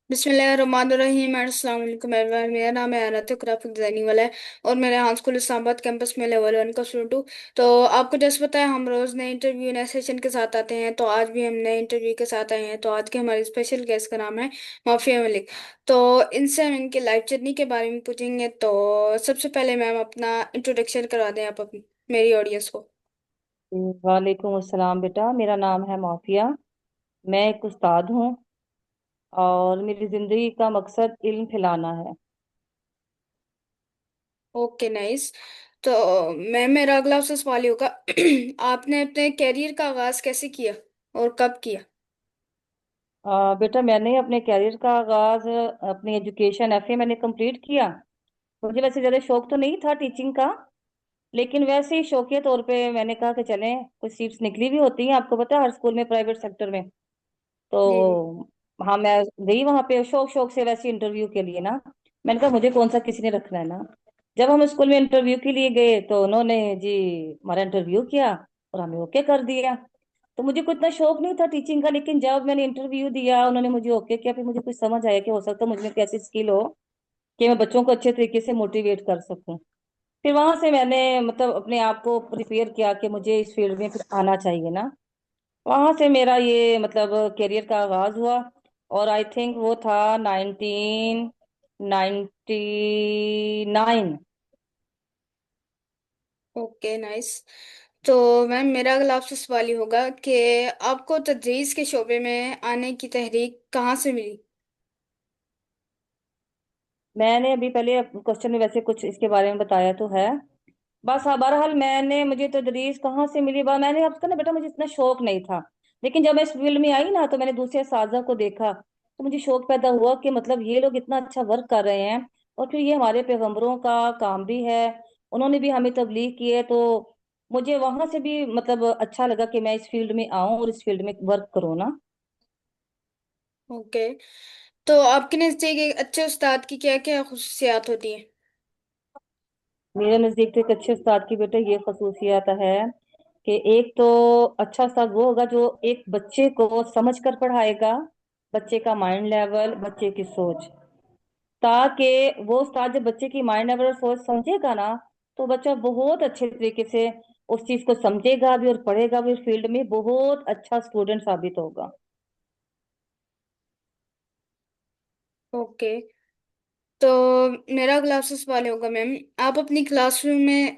बिस्मिल्लाहिर्रहमानिर्रहीम। अस्सलाम वालेकुम एवरीवन। मेरा नाम है अनत, ग्राफिक डिजाइनिंग वाला है और मेरे यहाँ स्कूल इस्लामाबाद कैंपस में लेवल 1 का स्टूडेंट हूँ। तो आपको जैसे पता है, हम रोज़ नए इंटरव्यू नए सेशन के साथ आते हैं। तो आज भी हम नए इंटरव्यू के साथ आए हैं। तो आज के हमारे स्पेशल गेस्ट का नाम है माफिया मलिक। तो इनसे हम इनके लाइफ जर्नी के बारे में पूछेंगे। तो सबसे पहले मैम अपना इंट्रोडक्शन करवा दें आप अपनी मेरी ऑडियंस को। वालेकुम अस्सलाम बेटा, मेरा नाम है माफिया। मैं एक उस्ताद हूँ और मेरी जिंदगी का मकसद इल्म फैलाना है। Okay, nice. तो मैम मेरा अगला आपसे सवाल ये होगा आपने अपने कैरियर का आगाज कैसे किया और कब किया? बेटा, मैंने अपने कैरियर का आगाज अपनी एजुकेशन एफए मैंने कंप्लीट किया। मुझे वैसे ज़्यादा शौक तो नहीं था टीचिंग का, लेकिन वैसे ही शौकिया तौर पे मैंने कहा कि चलें, कुछ सीट्स निकली भी होती हैं, आपको पता है, हर स्कूल में, प्राइवेट सेक्टर में। जी जी। तो हाँ, मैं गई वहां पे शौक शौक से वैसे इंटरव्यू के लिए ना। मैंने कहा मुझे कौन सा किसी ने रखना है ना। जब हम स्कूल में इंटरव्यू के लिए गए तो उन्होंने जी हमारा इंटरव्यू किया और हमें ओके कर दिया। तो मुझे कोई इतना शौक नहीं था टीचिंग का, लेकिन जब मैंने इंटरव्यू दिया, उन्होंने मुझे ओके किया, फिर मुझे कुछ समझ आया कि हो सकता है मुझ में कैसी स्किल हो कि मैं बच्चों को अच्छे तरीके से मोटिवेट कर सकूं। फिर वहां से मैंने मतलब अपने आप को प्रिपेयर किया कि मुझे इस फील्ड में फिर आना चाहिए ना। वहां से मेरा ये मतलब करियर का आगाज हुआ। और आई थिंक वो था 1999। Okay, nice. तो मैम मेरा अगला आपसे सवाल ये होगा कि आपको तदरीस के शोबे में आने की तहरीक कहाँ से मिली? मैंने अभी पहले क्वेश्चन में वैसे कुछ इसके बारे में बताया तो है। बस हाँ, बहरहाल मैंने मुझे तदरीस कहाँ से मिली, बात मैंने आपको ना बेटा, मुझे इतना शौक नहीं था। लेकिन जब मैं इस फील्ड में आई ना, तो मैंने दूसरे साजा को देखा, तो मुझे शौक पैदा हुआ कि मतलब ये लोग इतना अच्छा वर्क कर रहे हैं, और फिर ये हमारे पैगंबरों का काम भी है, उन्होंने भी हमें तबलीग की है। तो मुझे वहां से भी मतलब अच्छा लगा कि मैं इस फील्ड में आऊं और इस फील्ड में वर्क करूँ ना। ओके। तो आपके नज़दीक एक अच्छे उस्ताद की क्या क्या खुसूसियात होती हैं? मेरे नजदीक तो एक अच्छे उस्ताद की बेटा ये खसूसियत है कि एक तो अच्छा उस्ताद वो होगा जो एक बच्चे को समझ कर पढ़ाएगा, बच्चे का माइंड लेवल, बच्चे की सोच, ताकि वो उस्ताद जब बच्चे की माइंड लेवल और सोच समझेगा ना, तो बच्चा बहुत अच्छे तरीके से उस चीज को समझेगा भी और पढ़ेगा भी, फील्ड में बहुत अच्छा स्टूडेंट साबित होगा। ओके। तो मेरा अगला आपसे सवाल होगा मैम, आप अपनी क्लासरूम में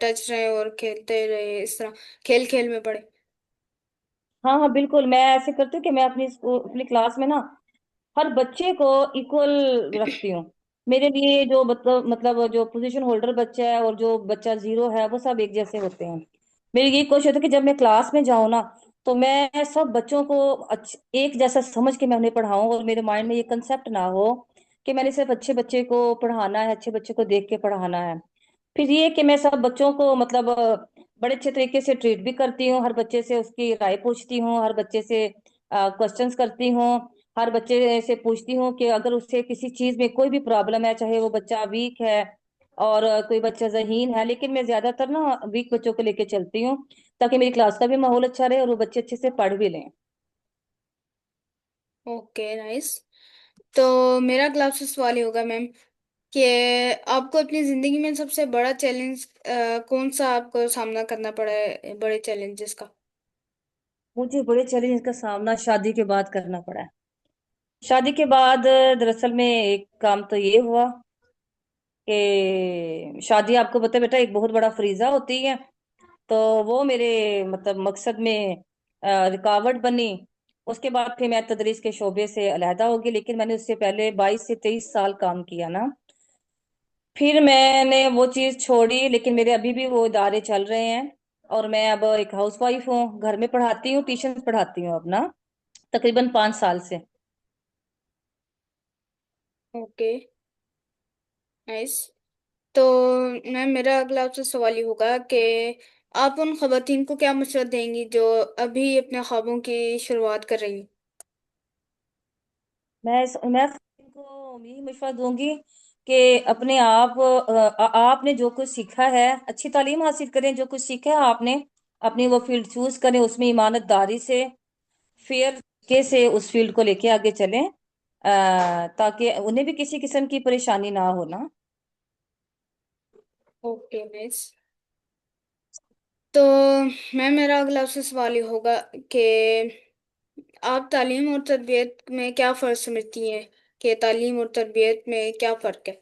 टच रहे और खेलते रहे, इस तरह खेल खेल में पढ़े। हाँ हाँ बिल्कुल, मैं ऐसे करती हूँ कि मैं अपनी क्लास में ना हर बच्चे को इक्वल रखती हूँ। मेरे लिए जो मतलब जो पोजीशन होल्डर बच्चा है और जो बच्चा जीरो है, वो सब एक जैसे होते हैं। मेरी ये कोशिश होती है कि जब मैं क्लास में जाऊँ ना, तो मैं सब बच्चों को एक जैसा समझ के मैं उन्हें पढ़ाऊँ, और मेरे माइंड में ये कंसेप्ट ना हो कि मैंने सिर्फ अच्छे बच्चे को पढ़ाना है, अच्छे बच्चे को देख के पढ़ाना है। फिर ये कि मैं सब बच्चों को मतलब बड़े अच्छे तरीके से ट्रीट भी करती हूँ, हर बच्चे से उसकी राय पूछती हूँ, हर बच्चे से क्वेश्चंस करती हूँ, हर बच्चे से पूछती हूँ कि अगर उससे किसी चीज में कोई भी प्रॉब्लम है, चाहे वो बच्चा वीक है और कोई बच्चा ज़हीन है, लेकिन मैं ज्यादातर ना वीक बच्चों को लेके चलती हूँ, ताकि मेरी क्लास का भी माहौल अच्छा रहे और वो बच्चे अच्छे से पढ़ भी लें। Okay, nice. तो मेरा अगला आपसे सवाल ये होगा मैम कि आपको अपनी जिंदगी में सबसे बड़ा चैलेंज कौन सा आपको सामना करना पड़ा है, बड़े चैलेंजेस का? मुझे बड़े चैलेंज का सामना शादी के बाद करना पड़ा है। शादी के बाद दरअसल में एक काम तो ये हुआ कि शादी, आपको पता है बेटा, एक बहुत बड़ा फरीजा होती है। तो वो मेरे मतलब मकसद में रुकावट बनी। उसके बाद फिर मैं तदरीस के शोबे से अलहदा हो गई, लेकिन मैंने उससे पहले 22 से 23 साल काम किया ना। फिर मैंने वो चीज़ छोड़ी, लेकिन मेरे अभी भी वो इदारे चल रहे हैं। और मैं अब एक हाउस वाइफ हूँ, घर में पढ़ाती हूँ, ट्यूशन पढ़ाती हूँ अब ना, तकरीबन 5 साल से। Okay, nice. तो मैम मेरा अगला आपसे सवाल ये होगा कि आप उन खवातीन को क्या मशवरा देंगी जो अभी अपने ख्वाबों की शुरुआत कर रही हैं? मैं इनको यही मशवरा दूंगी कि अपने आप आपने जो कुछ सीखा है, अच्छी तालीम हासिल करें, जो कुछ सीखा है आपने, अपनी वो फील्ड चूज करें, उसमें ईमानदारी से, फेयर तरीके से उस फील्ड को लेके आगे चलें, ताकि उन्हें भी किसी किस्म की परेशानी ना हो ना। Okay nice. तो मैम मेरा अगला आपसे सवाल ये होगा कि आप तालीम और तरबियत में क्या फ़र्क समझती हैं, कि तालीम और तरबियत में क्या फ़र्क है?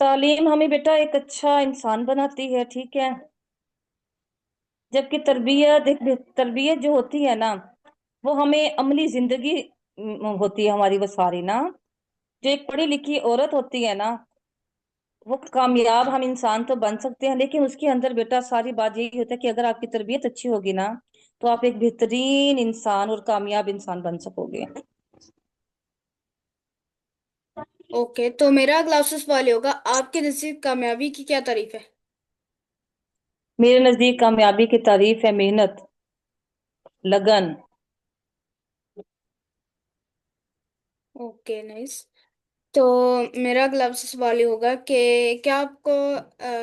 तालीम हमें बेटा एक अच्छा इंसान बनाती है, ठीक है। जबकि तरबियत, एक तरबियत जो होती है ना, वो हमें अमली जिंदगी होती है हमारी वो सारी ना। जो एक पढ़ी लिखी औरत होती है ना, वो कामयाब हम इंसान तो बन सकते हैं, लेकिन उसके अंदर बेटा सारी बात यही होता है कि अगर आपकी तरबियत अच्छी होगी ना, तो आप एक बेहतरीन इंसान और कामयाब इंसान बन सकोगे। ओके, तो मेरा अगला आपसे सवाल ये होगा, आपके नज़दीक कामयाबी की क्या तारीफ है? मेरे नजदीक कामयाबी की तारीफ है मेहनत, लगन। Okay nice. तो मेरा अगला आपसे सवाल ये होगा कि क्या आपको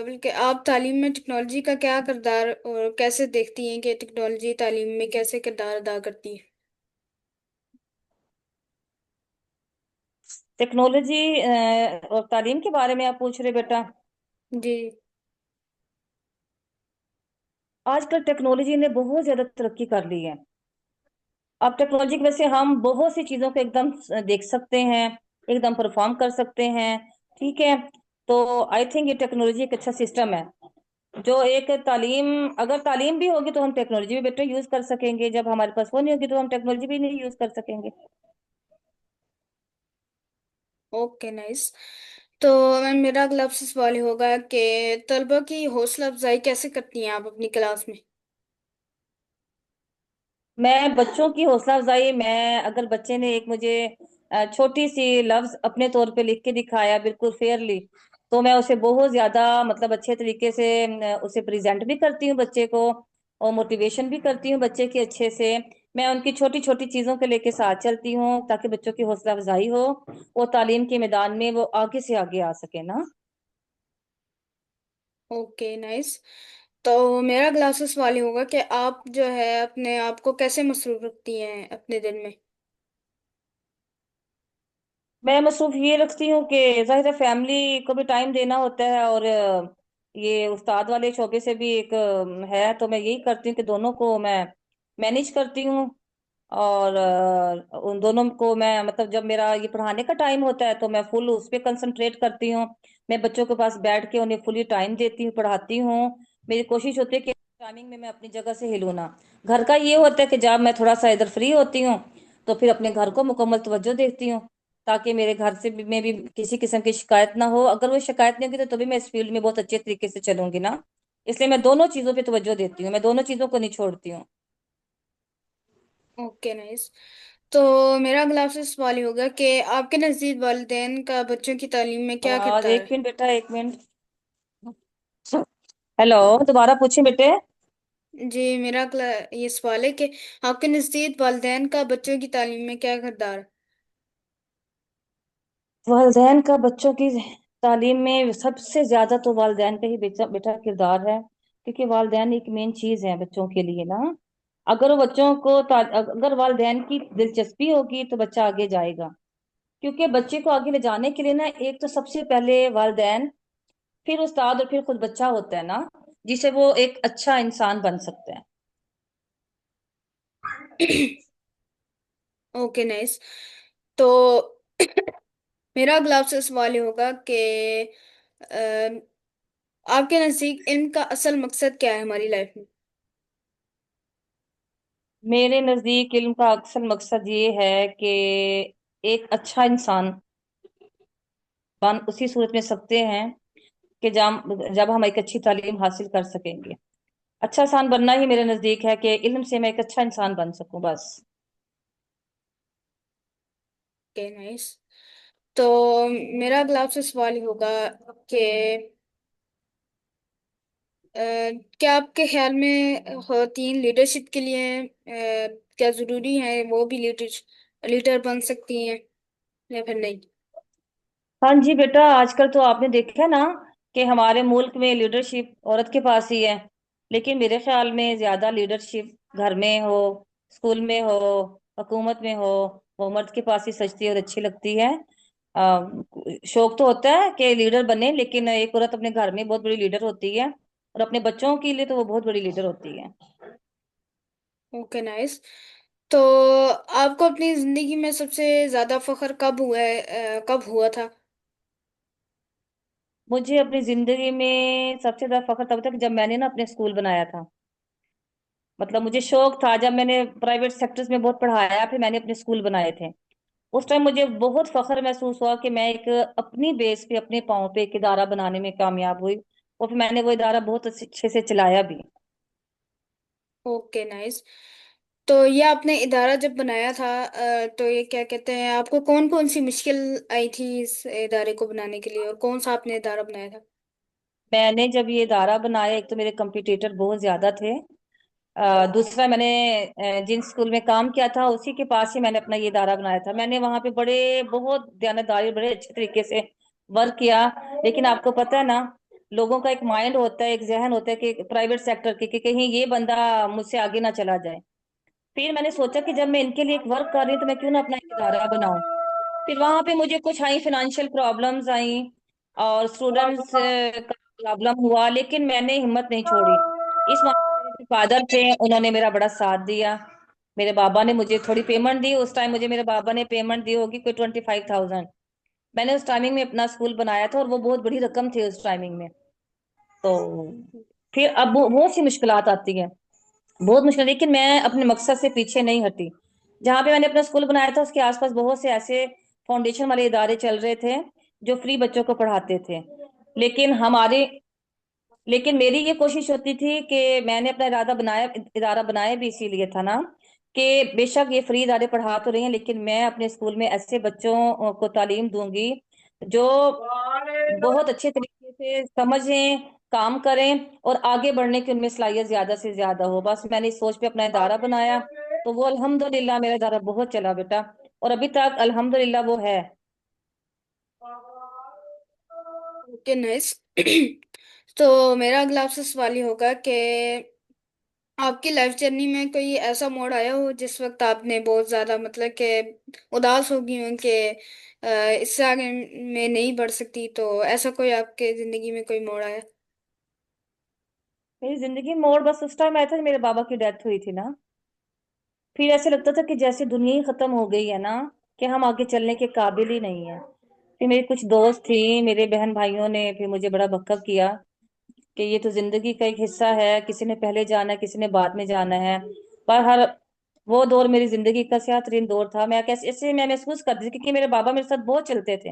बल्कि आप तालीम में टेक्नोलॉजी का क्या किरदार और कैसे देखती हैं कि टेक्नोलॉजी तालीम में कैसे किरदार अदा करती है? टेक्नोलॉजी और तालीम के बारे में आप पूछ रहे बेटा। जी। आजकल टेक्नोलॉजी ने बहुत ज्यादा तरक्की कर ली है। अब टेक्नोलॉजी की वजह से हम बहुत सी चीजों को एकदम देख सकते हैं, एकदम परफॉर्म कर सकते हैं, ठीक है। तो आई थिंक ये टेक्नोलॉजी एक अच्छा सिस्टम है। जो एक तालीम, अगर तालीम भी होगी तो हम टेक्नोलॉजी भी बेटर यूज कर सकेंगे, जब हमारे पास वो नहीं होगी तो हम टेक्नोलॉजी भी नहीं यूज कर सकेंगे। Okay nice. तो मैम मेरा अगला आपसे सवाल ये होगा कि तलबा की हौसला अफजाई कैसे करती हैं आप अपनी क्लास में? मैं बच्चों की हौसला अफजाई, मैं अगर बच्चे ने एक मुझे छोटी सी लफ्ज अपने तौर पे लिख के दिखाया बिल्कुल फेयरली, तो मैं उसे बहुत ज्यादा मतलब अच्छे तरीके से उसे प्रेजेंट भी करती हूँ बच्चे को, और मोटिवेशन भी करती हूँ बच्चे की अच्छे से। मैं उनकी छोटी छोटी चीजों को लेके साथ चलती हूँ ताकि बच्चों की हौसला अफजाई हो, वो तालीम के मैदान में वो आगे से आगे आ सके ना। Okay nice. तो मेरा अगला आपसे सवाल ये होगा कि आप जो है अपने आप को कैसे मसरूफ रखती हैं अपने दिन में? मैं मसरूफ ये रखती हूँ कि जाहिर है फैमिली को भी टाइम देना होता है, और ये उस्ताद वाले शोबे से भी एक है, तो मैं यही करती हूँ कि दोनों को मैं मैनेज करती हूँ। और उन दोनों को मैं मतलब जब मेरा ये पढ़ाने का टाइम होता है तो मैं फुल उस पर कंसंट्रेट करती हूँ। मैं बच्चों के पास बैठ के उन्हें फुली टाइम देती हूँ, पढ़ाती हूँ। मेरी कोशिश होती है कि टाइमिंग में मैं अपनी जगह से हिलूं ना। घर का ये होता है कि जब मैं थोड़ा सा इधर फ्री होती हूँ तो फिर अपने घर को मुकम्मल तवज्जो देती हूँ, ताकि मेरे घर से भी में भी किसी किस्म की शिकायत ना हो। अगर वो शिकायत नहीं होगी तो तभी मैं इस फील्ड में बहुत अच्छे तरीके से चलूंगी ना। इसलिए मैं दोनों चीजों पे तवज्जो देती हूँ, मैं दोनों चीजों को नहीं छोड़ती हूँ। Okay nice. तो मेरा अगला आपसे सवाल ये होगा कि आपके नज़दीक वालिदैन का बच्चों की तालीम में क्या आवाज, किरदार एक है? मिनट बेटा, एक मिनट। हेलो, दोबारा पूछिए बेटे। जी, मेरा अगला ये सवाल है कि आपके नज़दीक वालिदैन का बच्चों की तालीम में क्या किरदार है? वालदेन का बच्चों की तालीम में सबसे ज्यादा तो वालदेन का ही बेटा बेटा किरदार है, क्योंकि वालदेन एक मेन चीज है बच्चों के लिए ना। अगर वो बच्चों को अगर वालदेन की दिलचस्पी होगी तो बच्चा आगे जाएगा। क्योंकि बच्चे को आगे ले जाने के लिए ना, एक तो सबसे पहले वालदेन, फिर उस्ताद, और फिर खुद बच्चा होता है ना, जिसे वो एक अच्छा इंसान बन सकता है। Okay nice. तो मेरा अगला आपसे सवाल ये होगा कि आपके नज़दीक इल्म का असल मकसद क्या है हमारी लाइफ में? मेरे नजदीक इल्म का अक्सर मकसद ये है कि एक अच्छा इंसान बन उसी सूरत में सकते हैं कि जब जब हम एक अच्छी तालीम हासिल कर सकेंगे। अच्छा इंसान बनना ही मेरे नजदीक है कि इल्म से मैं एक अच्छा इंसान बन सकूं बस। Okay nice. तो मेरा अगला आपसे सवाल ये होगा कि अ, क्या आपके ख्याल में खवातीन लीडरशिप के लिए क्या ज़रूरी है, वो भी लीडर लीडर बन सकती हैं या फिर नहीं? हाँ जी बेटा, आजकल तो आपने देखा है ना कि हमारे मुल्क में लीडरशिप औरत के पास ही है। लेकिन मेरे ख्याल में ज्यादा लीडरशिप घर में हो, स्कूल में हो, हुकूमत में हो, वो मर्द के पास ही सजती है और अच्छी लगती है। आ, शौक तो होता है कि लीडर बने, लेकिन एक औरत अपने घर में बहुत बड़ी लीडर होती है, और अपने बच्चों के लिए तो वो बहुत बड़ी लीडर होती है। Okay, nice. तो आपको अपनी जिंदगी में सबसे ज्यादा फख्र कब हुआ है, कब हुआ था? मुझे अपनी जिंदगी में सबसे ज्यादा फख्र तब तक जब मैंने ना अपने स्कूल बनाया था। मतलब मुझे शौक था, जब मैंने प्राइवेट सेक्टर्स में बहुत पढ़ाया, फिर मैंने अपने स्कूल बनाए थे। उस टाइम मुझे बहुत फख्र महसूस हुआ कि मैं एक अपनी बेस पे, अपने पाँव पे एक इदारा बनाने में कामयाब हुई, और फिर मैंने वो इदारा बहुत अच्छे से चलाया भी। Okay, nice. तो ये आपने इदारा जब बनाया था, तो ये क्या कहते हैं, आपको कौन कौन सी मुश्किल आई थी इस इदारे को बनाने के लिए, और कौन सा आपने इदारा बनाया था? मैंने जब ये इदारा बनाया, एक तो मेरे कंपटीटर बहुत ज्यादा थे। दूसरा, मैंने जिन स्कूल में काम किया था उसी के पास ही मैंने अपना ये इदारा बनाया था। मैंने वहां पे बड़े बहुत दयानतदारी, बड़े अच्छे तरीके से वर्क किया। लेकिन आपको पता है ना, लोगों का एक माइंड होता है, एक जहन होता है कि प्राइवेट सेक्टर के कि कहीं ये बंदा मुझसे आगे ना चला जाए। फिर मैंने सोचा कि जब मैं इनके लिए एक वर्क कर रही हूँ तो मैं क्यों ना अपना एक इदारा बनाऊं। फिर वहां पे मुझे कुछ आई, फाइनेंशियल प्रॉब्लम्स आई और स्टूडेंट्स का प्रॉब्लम हुआ, लेकिन मैंने हिम्मत नहीं छोड़ी। इस मामले में मेरे जो फादर थे उन्होंने मेरा बड़ा साथ दिया। मेरे बाबा ने मुझे थोड़ी पेमेंट दी। उस टाइम मुझे मेरे बाबा ने पेमेंट दी होगी कोई 25,000। मैंने उस टाइमिंग में अपना स्कूल बनाया था, और वो बहुत बड़ी रकम थी उस टाइमिंग में। तो फिर अब वो बहुत सी मुश्किलात आती है, बहुत मुश्किल, लेकिन मैं अपने मकसद से पीछे नहीं हटी। जहाँ पे मैंने अपना स्कूल बनाया था उसके आसपास बहुत से ऐसे फाउंडेशन वाले इदारे चल रहे थे जो फ्री बच्चों को पढ़ाते थे। लेकिन हमारे लेकिन मेरी ये कोशिश होती थी कि मैंने अपना इदारा बनाया भी इसीलिए था ना, कि बेशक ये फ्री इदारे पढ़ा तो रही हैं, लेकिन मैं अपने स्कूल में ऐसे बच्चों को तालीम दूंगी जो बहुत अच्छे तरीके से समझें, काम करें, और आगे बढ़ने की उनमें सलाहियत ज्यादा से ज्यादा हो। बस मैंने इस सोच पे अपना इदारा बनाया, तो वो अल्हम्दुलिल्लाह मेरा इदारा बहुत चला बेटा, और अभी तक अल्हम्दुलिल्लाह वो है। Okay, nice. तो मेरा अगला आपसे सवाल ये होगा कि आपकी लाइफ जर्नी में कोई ऐसा मोड़ आया हो जिस वक्त आपने बहुत ज्यादा मतलब कि उदास हो गई हो कि इससे आगे मैं नहीं बढ़ सकती, तो ऐसा कोई आपके जिंदगी में कोई मोड़ आया? मेरी जिंदगी में मोड़ बस उस टाइम आया था जब मेरे बाबा की डेथ हुई थी ना। फिर ऐसे लगता था कि जैसे दुनिया ही खत्म हो गई है ना, कि हम आगे चलने के काबिल ही नहीं है। फिर मेरी कुछ दोस्त थी, मेरे बहन भाइयों ने फिर मुझे बड़ा बकअप किया कि ये तो जिंदगी का एक हिस्सा है, किसी ने पहले जाना है, किसी ने बाद में जाना है। पर हर वो दौर मेरी जिंदगी का बेहतरीन दौर था। मैं कैसे ऐसे मैं महसूस करती थी, क्योंकि मेरे बाबा मेरे साथ बहुत चलते थे।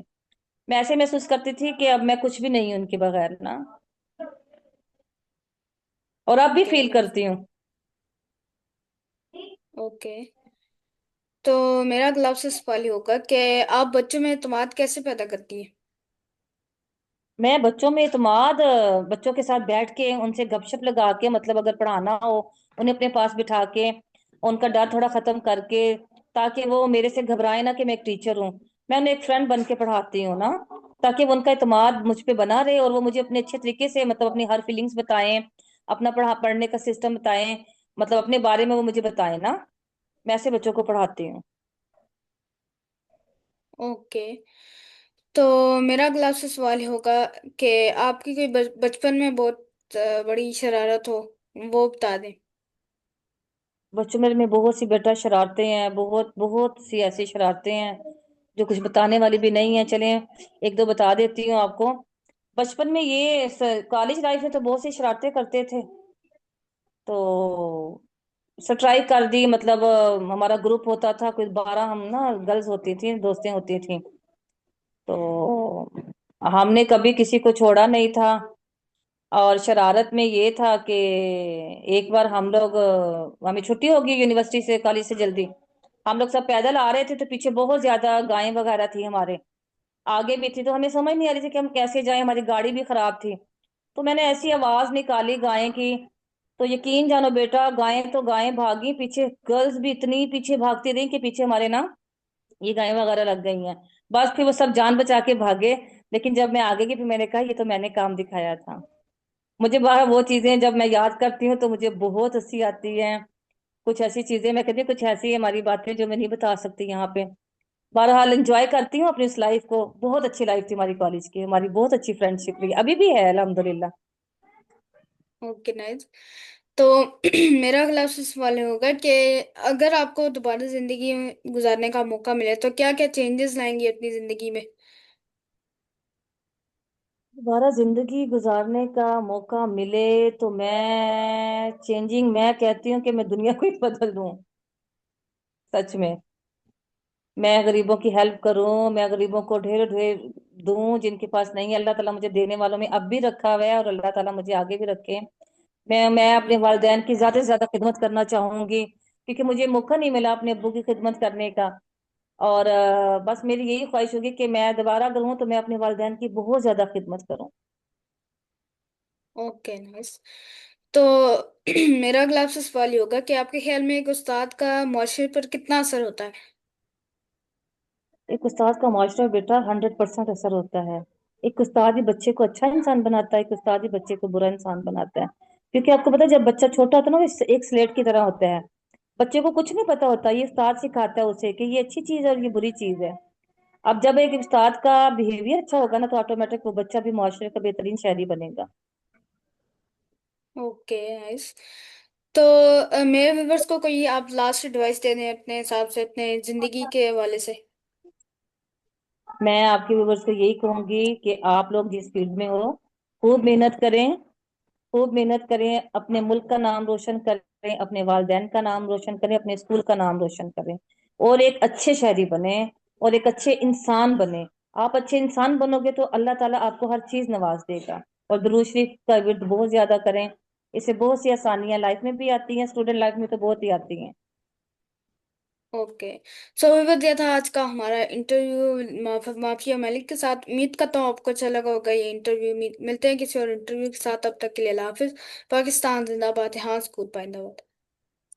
मैं ऐसे महसूस करती थी कि अब मैं कुछ भी नहीं हूं उनके बगैर ना। और अब भी ओके, फील नाइस। करती हूँ। ओके। तो मेरा अगला आपसे सवाल ये होगा कि आप बच्चों में एतमाद कैसे पैदा करती हैं? मैं बच्चों में इत्मीद, बच्चों के साथ बैठ के उनसे गपशप लगा के, मतलब अगर पढ़ाना हो उन्हें अपने पास बिठा के, उनका डर थोड़ा खत्म करके, ताकि वो मेरे से घबराए ना कि मैं एक टीचर हूँ। मैं उन्हें एक फ्रेंड बन के पढ़ाती हूँ ना, ताकि वो उनका इत्मीद मुझ पे बना रहे, और वो मुझे अपने अच्छे तरीके से, मतलब अपनी हर फीलिंग्स बताएं, अपना पढ़ने का सिस्टम बताएं, मतलब अपने बारे में वो मुझे बताएं ना। मैं ऐसे बच्चों को पढ़ाती हूँ। ओके। तो मेरा अगला आपसे सवाल ये होगा कि आपकी कोई बचपन में बहुत बड़ी शरारत हो, वो बता दें। बच्चों में बहुत सी बेटा शरारतें हैं, बहुत बहुत सी ऐसी शरारतें हैं जो कुछ बताने वाली भी नहीं है। चलें, एक दो बता देती हूँ आपको। बचपन में कॉलेज लाइफ में तो बहुत सी शरारतें करते थे। तो स्ट्राइक कर दी, मतलब हमारा ग्रुप होता था कुछ 12, हम ना गर्ल्स होती थी, दोस्तें होती थी। तो हमने कभी किसी को छोड़ा नहीं था। और शरारत में ये था कि एक बार हम लोग, हमें छुट्टी होगी यूनिवर्सिटी से, कॉलेज से जल्दी, हम लोग सब पैदल आ रहे थे, तो पीछे बहुत ज्यादा गायें वगैरह थी, हमारे आगे भी थी। तो हमें समझ नहीं आ रही थी कि हम कैसे जाएं, हमारी गाड़ी भी खराब थी। तो मैंने ऐसी आवाज निकाली गायें की, तो यकीन जानो बेटा, गायें तो गायें भागी, पीछे गर्ल्स भी इतनी पीछे भागती रही कि पीछे हमारे ना ये गायें वगैरह लग गई हैं। बस फिर वो सब जान बचा के भागे। लेकिन जब मैं आगे की फिर मैंने कहा ये तो मैंने काम दिखाया था। मुझे बार वो चीजें जब मैं याद करती हूँ तो मुझे बहुत हंसी आती है। कुछ ऐसी चीजें मैं कहती हूँ, कुछ ऐसी हमारी बातें जो मैं नहीं बता सकती यहाँ पे। बहरहाल एंजॉय करती हूँ अपनी इस लाइफ को। बहुत अच्छी लाइफ थी हमारी कॉलेज की, हमारी बहुत अच्छी फ्रेंडशिप रही, अभी भी है अल्हम्दुलिल्लाह। Okay nice. तो मेरा अगला सवाल होगा कि अगर आपको दोबारा जिंदगी में गुजारने का मौका मिले तो क्या क्या चेंजेस लाएंगी अपनी जिंदगी में? दोबारा जिंदगी गुजारने का मौका मिले तो मैं कहती हूँ कि मैं दुनिया को ही बदल दूं। सच में। मैं गरीबों की हेल्प करूं, मैं गरीबों को ढेर ढेर दूं जिनके पास नहीं है। अल्लाह ताला मुझे देने वालों में अब भी रखा हुआ है और अल्लाह ताला मुझे आगे भी रखे। मैं अपने वालिदैन की ज्यादा से ज्यादा खिदमत करना चाहूंगी, क्योंकि मुझे मौका नहीं मिला अपने अब्बू की खिदमत करने का। और बस मेरी यही ख्वाहिश होगी कि मैं दोबारा अगर हूं तो मैं अपने वालिदैन की बहुत ज्यादा खिदमत करूं। Okay nice. तो मेरा अगला आपसे सवाल ये होगा कि आपके ख्याल में एक उस्ताद का माशरे पर कितना असर होता है? एक उस्ताद का माशरा बेटा 100% असर होता है। एक उस्ताद ही बच्चे को अच्छा इंसान बनाता है, एक उस्ताद ही बच्चे को बुरा इंसान बनाता है। क्योंकि आपको पता है जब बच्चा छोटा होता है ना, वो एक स्लेट की तरह होता है। बच्चे को कुछ नहीं पता होता, ये उस्ताद सिखाता है उसे कि ये अच्छी चीज है और ये बुरी चीज है। अब जब एक उस्ताद का बिहेवियर अच्छा होगा ना तो ऑटोमेटिक वो बच्चा भी माशरे का बेहतरीन शहरी बनेगा। Okay nice. तो मेरे व्यूवर्स को कोई आप लास्ट एडवाइस दे दें अपने हिसाब से अपने जिंदगी के हवाले से। मैं आपके व्यूवर्स को यही कहूंगी कि आप लोग जिस फील्ड में हो, खूब मेहनत करें। खूब मेहनत करें, अपने मुल्क का नाम रोशन करें, अपने वालिदैन का नाम रोशन करें, अपने स्कूल का नाम रोशन करें। और एक अच्छे शहरी बने और एक अच्छे इंसान बने। आप अच्छे इंसान बनोगे तो अल्लाह ताला आपको हर चीज नवाज देगा। और दुरूद शरीफ का विर्द बहुत ज्यादा करें। इससे बहुत सी आसानियां लाइफ में भी आती हैं, स्टूडेंट लाइफ में तो बहुत ही आती हैं। ओके। सो विवाद था आज का हमारा इंटरव्यू माफिया मलिक के साथ। उम्मीद करता हूँ आपको अच्छा लगा होगा ये इंटरव्यू। मिलते हैं किसी और इंटरव्यू के साथ, तब तक के लिए अल्लाह हाफिज। पाकिस्तान जिंदाबाद, हाँ स्कूल पाइंदाबाद।